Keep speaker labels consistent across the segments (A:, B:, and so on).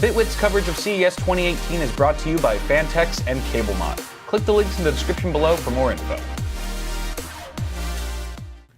A: Bitwit's coverage of CES 2018 is brought to you by Fantex and CableMod. Click the links in the description below for more info.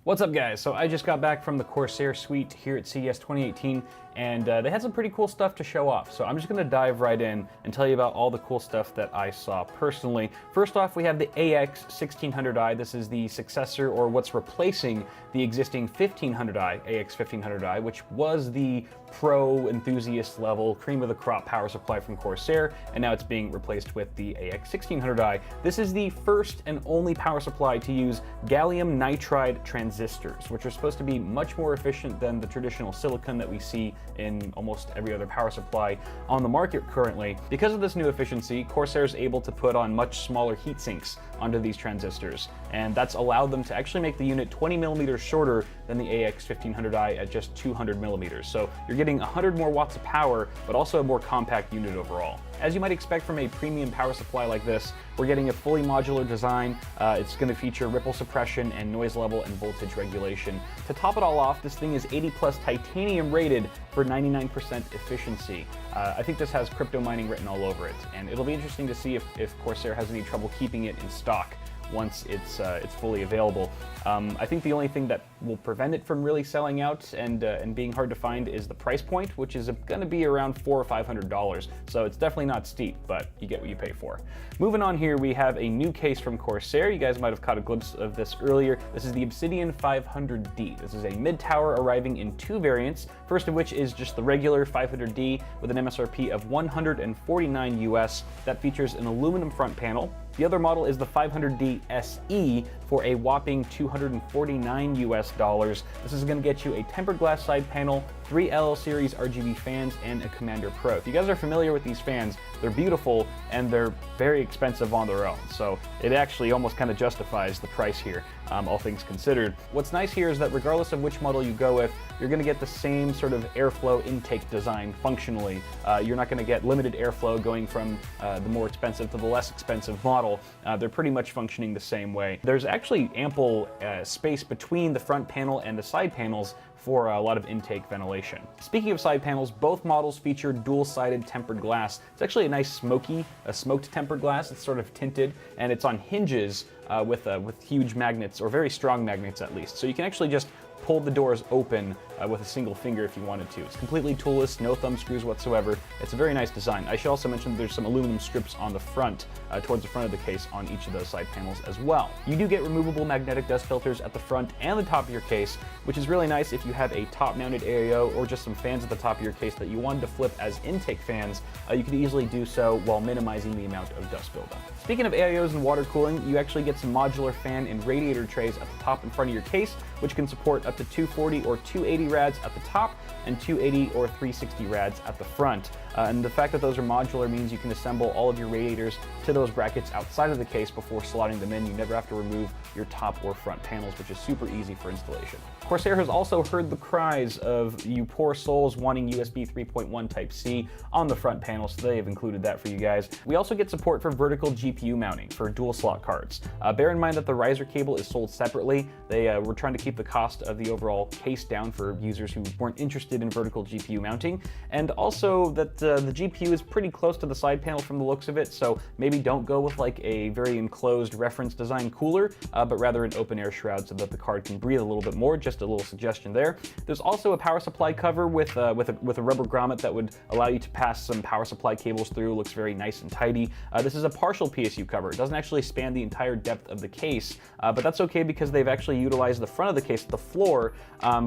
A: What's up, guys? So I just got back from the Corsair suite here at CES 2018, and they had some pretty cool stuff to show off. So I'm just going to dive right in and tell you about all the cool stuff that I saw personally. First off, we have the AX1600i. This is the successor, or what's replacing the existing 1500i, AX1500i, which was the pro enthusiast level cream of the crop power supply from Corsair, and now it's being replaced with the AX1600i. This is the first and only power supply to use gallium nitride transistors, which are supposed to be much more efficient than the traditional silicon that we see in almost every other power supply on the market currently. Because of this new efficiency, Corsair is able to put on much smaller heat sinks onto these transistors, and that's allowed them to actually make the unit 20 millimeters shorter than the AX1500i at just 200 millimeters. So you're getting 100 more watts of power, but also a more compact unit overall. As you might expect from a premium power supply like this, we're getting a fully modular design. It's going to feature ripple suppression and noise level and voltage regulation. To top it all off, this thing is 80 plus titanium rated for 99% efficiency. I think this has crypto mining written all over it, and it'll be interesting to see if Corsair has any trouble keeping it in stock once it's fully available. I think the only thing that will prevent it from really selling out and being hard to find is the price point, which is going to be around $400 or $500. So it's definitely not steep, but you get what you pay for. Moving on here, we have a new case from Corsair. You guys might have caught a glimpse of this earlier. This is the Obsidian 500D. This is a mid-tower arriving in two variants. First of which is just the regular 500D with an MSRP of $149 US. That features an aluminum front panel. The other model is the 500D SE for a whopping $249 US. This is going to get you a tempered glass side panel, 3 LL Series RGB fans, and a Commander Pro. If you guys are familiar with these fans, they're beautiful and they're very expensive on their own. So it actually almost kind of justifies the price here, all things considered. What's nice here is that regardless of which model you go with, you're going to get the same sort of airflow intake design functionally. You're not going to get limited airflow going from the more expensive to the less expensive model. They're pretty much functioning the same way. There's actually ample space between the front panel and the side panels for a lot of intake ventilation. Speaking of side panels, both models feature dual-sided tempered glass. It's actually a nice smoked tempered glass. It's sort of tinted, and it's on hinges with huge magnets, or very strong magnets at least. So you can actually just pull the doors open with a single finger if you wanted to. It's completely toolless, no thumb screws whatsoever. It's a very nice design. I should also mention that there's some aluminum strips on the front, towards the front of the case on each of those side panels as well. You do get removable magnetic dust filters at the front and the top of your case, which is really nice if you have a top-mounted AAO or just some fans at the top of your case that you wanted to flip as intake fans. You could easily do so while minimizing the amount of dust buildup. Speaking of AAOs and water cooling, you actually get some modular fan and radiator trays at the top and front of your case, which can support up to 240 or 280 rads at the top and 280 or 360 rads at the front. And the fact that those are modular means you can assemble all of your radiators to those brackets outside of the case before slotting them in. You never have to remove your top or front panels, which is super easy for installation. Corsair has also heard the cries of you poor souls wanting USB 3.1 Type-C on the front panel, so they have included that for you guys. We also get support for vertical GPU mounting for dual slot cards. Bear in mind that the riser cable is sold separately. They were trying to keep the cost of the overall case down for users who weren't interested in vertical GPU mounting, and also that the GPU is pretty close to the side panel from the looks of it, so maybe don't go with like a very enclosed reference design cooler, but rather an open air shroud so that the card can breathe a little bit more. Just a little suggestion there. There's also a power supply cover with a rubber grommet that would allow you to pass some power supply cables through. Looks very nice and tidy. This is a partial PSU cover. It doesn't actually span the entire depth of the case, but that's okay because they've actually utilized the front of the case, the floor,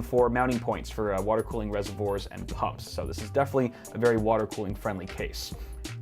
A: for mounting points for water cooling reservoirs and pumps. So this is definitely a very water cooling friendly case.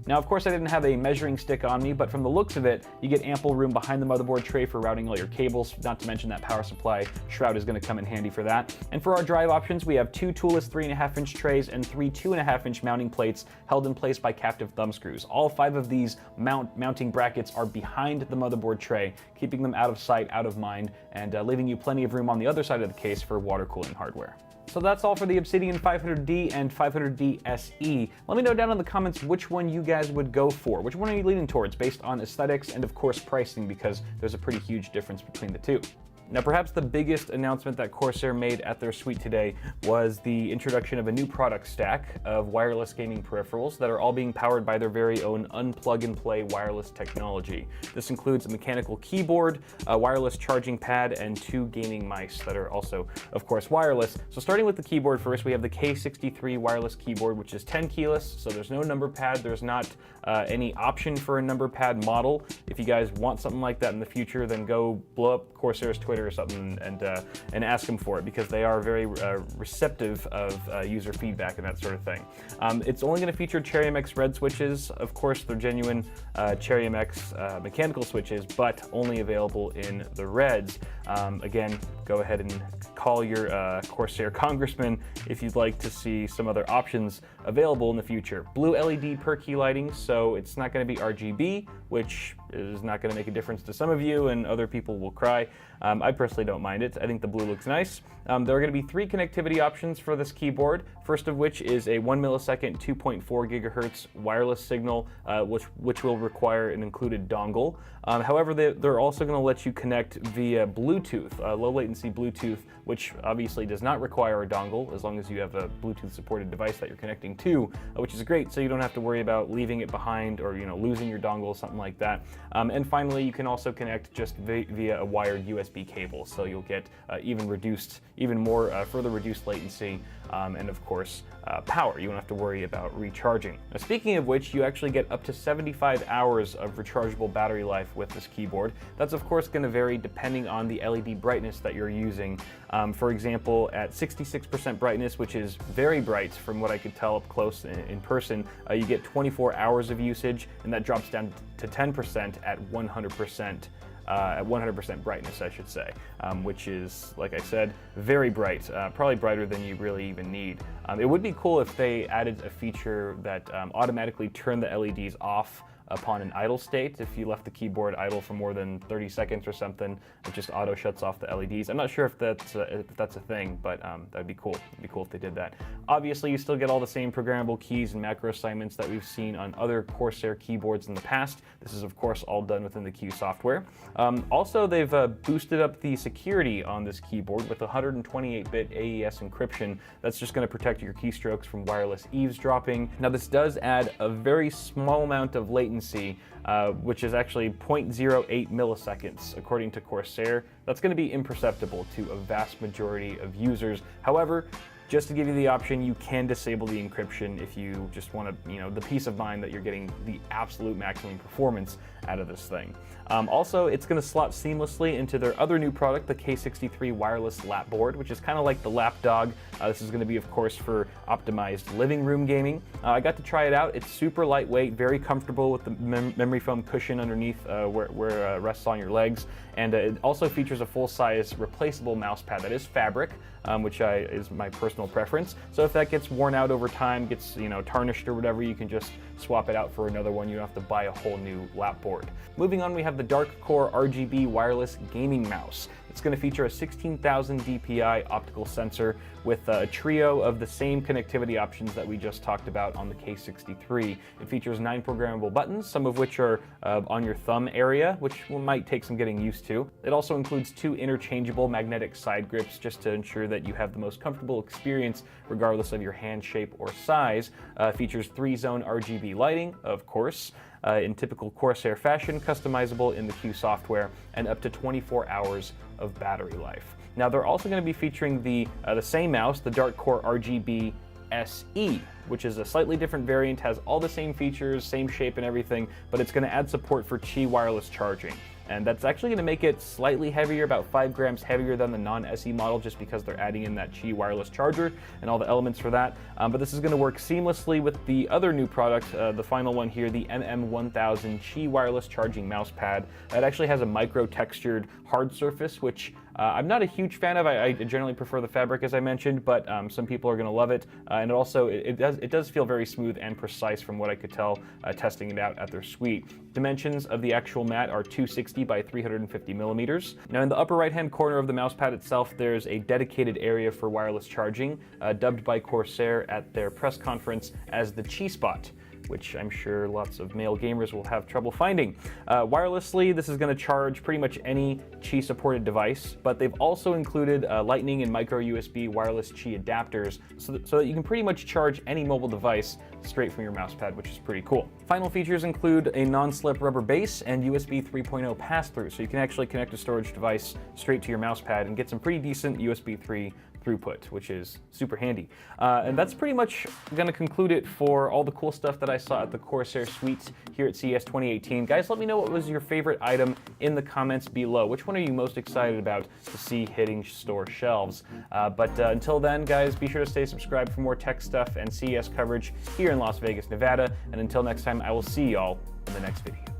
A: Now, of course, I didn't have a measuring stick on me, but from the looks of it, you get ample room behind the motherboard tray for routing all your cables, not to mention that power supply shroud is going to come in handy for that. And for our drive options, we have two toolless 3.5-inch trays and three 2.5-inch mounting plates held in place by captive thumb screws. All 5 of these mounting brackets are behind the motherboard tray, keeping them out of sight, out of mind, and leaving you plenty of room on the other side of the case for water cooling hardware. So that's all for the Obsidian 500D and 500D SE. Let me know down in the comments which one you guys would go for. Which one are you leaning towards based on aesthetics and of course pricing, because there's a pretty huge difference between the two. Now, perhaps the biggest announcement that Corsair made at their suite today was the introduction of a new product stack of wireless gaming peripherals that are all being powered by their very own unplug-and-play wireless technology. This includes a mechanical keyboard, a wireless charging pad, and 2 gaming mice that are also, of course, wireless. So starting with the keyboard first, we have the K63 wireless keyboard, which is 10 keyless, so there's no number pad. There's not any option for a number pad model. If you guys want something like that in the future, then go blow up Corsair's Twitter or something and ask them for it, because they are very receptive of user feedback and that sort of thing. It's only going to feature Cherry MX red switches. Of course, they're genuine Cherry MX mechanical switches, but only available in the reds. Again, go ahead and call your Corsair congressman if you'd like to see some other options available in the future. Blue LED per key lighting, so it's not going to be RGB, which is not going to make a difference to some of you, and other people will cry. I personally don't mind it. I think the blue looks nice. There are going to be 3 connectivity options for this keyboard, first of which is a 1 millisecond 2.4 gigahertz wireless signal, which will require an included dongle. However, they're also going to let you connect via Bluetooth, low latency Bluetooth, which obviously does not require a dongle as long as you have a Bluetooth supported device that you're connecting to, which is great, so you don't have to worry about leaving it behind or losing your dongle, something like that. And finally, you can also connect just via a wired USB cable, so you'll get even more further reduced latency, and of course power. You won't have to worry about recharging. Now, speaking of which, you actually get up to 75 hours of rechargeable battery life with this keyboard. That's of course going to vary depending on the LED brightness that you're using. For example, at 66% brightness, which is very bright from what I could tell up close in person, you get 24 hours of usage, and that drops down to 10% at 100%. At 100% brightness, I should say, which is, like I said, very bright, probably brighter than you really even need. It would be cool if they added a feature that automatically turned the LEDs off upon an idle state. If you left the keyboard idle for more than 30 seconds or something, it just auto shuts off the LEDs. I'm not sure if that's a thing, but that'd be cool. It'd be cool if they did that. Obviously, you still get all the same programmable keys and macro assignments that we've seen on other Corsair keyboards in the past. This is, of course, all done within the Q software. Also, they've boosted up the security on this keyboard with 128-bit AES encryption. That's just going to protect your keystrokes from wireless eavesdropping. Now, this does add a very small amount of latency, which is actually 0.08 milliseconds, according to Corsair. That's going to be imperceptible to a vast majority of users. However, just to give you the option, you can disable the encryption if you just want to, the peace of mind that you're getting the absolute maximum performance out of this thing. Also, it's going to slot seamlessly into their other new product, the K63 wireless lap board, which is kind of like the lapdog. This is going to be, of course, for optimized living room gaming. I got to try it out. It's super lightweight, very comfortable with the memory foam cushion underneath where it rests on your legs. And it also features a full-size replaceable mouse pad that is fabric, which is my personal preference. So if that gets worn out over time, gets tarnished or whatever, you can just swap it out for another one. You don't have to buy a whole new lap board. Moving on, we have the Dark Core RGB wireless gaming mouse. It's going to feature a 16,000 dpi optical sensor with a trio of the same connectivity options that we just talked about on the K63. It features 9 programmable buttons, some of which are on your thumb area, which might take some getting used to. It also includes 2 interchangeable magnetic side grips just to ensure that you have the most comfortable experience regardless of your hand shape or size. Features 3-zone RGB lighting, of course, in typical Corsair fashion, customizable in the Q software, and up to 24 hours of battery life. Now, they're also going to be featuring the same mouse, the Dark Core RGB SE, which is a slightly different variant, has all the same features, same shape and everything, but it's going to add support for Qi wireless charging. And that's actually going to make it slightly heavier, about 5 grams heavier than the non-SE model, just because they're adding in that Qi wireless charger and all the elements for that. But this is going to work seamlessly with the other new product, the final one here, the MM1000 Qi wireless charging mouse pad. It actually has a micro-textured hard surface, which I'm not a huge fan of. I generally prefer the fabric, as I mentioned, but some people are going to love it. And it does feel very smooth and precise from what I could tell testing it out at their suite. Dimensions of the actual mat are 260 by 350 millimeters. Now, in the upper right-hand corner of the mousepad itself, there's a dedicated area for wireless charging, dubbed by Corsair at their press conference as the Qi spot. which I'm sure lots of male gamers will have trouble finding. Wirelessly, this is going to charge pretty much any Qi supported device, but they've also included Lightning and micro USB wireless Qi adapters so that you can pretty much charge any mobile device straight from your mousepad, which is pretty cool. Final features include a non-slip rubber base and USB 3.0 pass-through, so you can actually connect a storage device straight to your mousepad and get some pretty decent USB 3 throughput, which is super handy. And that's pretty much going to conclude it for all the cool stuff that I saw at the Corsair Suite here at CES 2018. Guys, let me know what was your favorite item in the comments below. Which one are you most excited about to see hitting store shelves? But until then, guys, be sure to stay subscribed for more tech stuff and CES coverage here in Las Vegas, Nevada. And until next time, I will see y'all in the next video.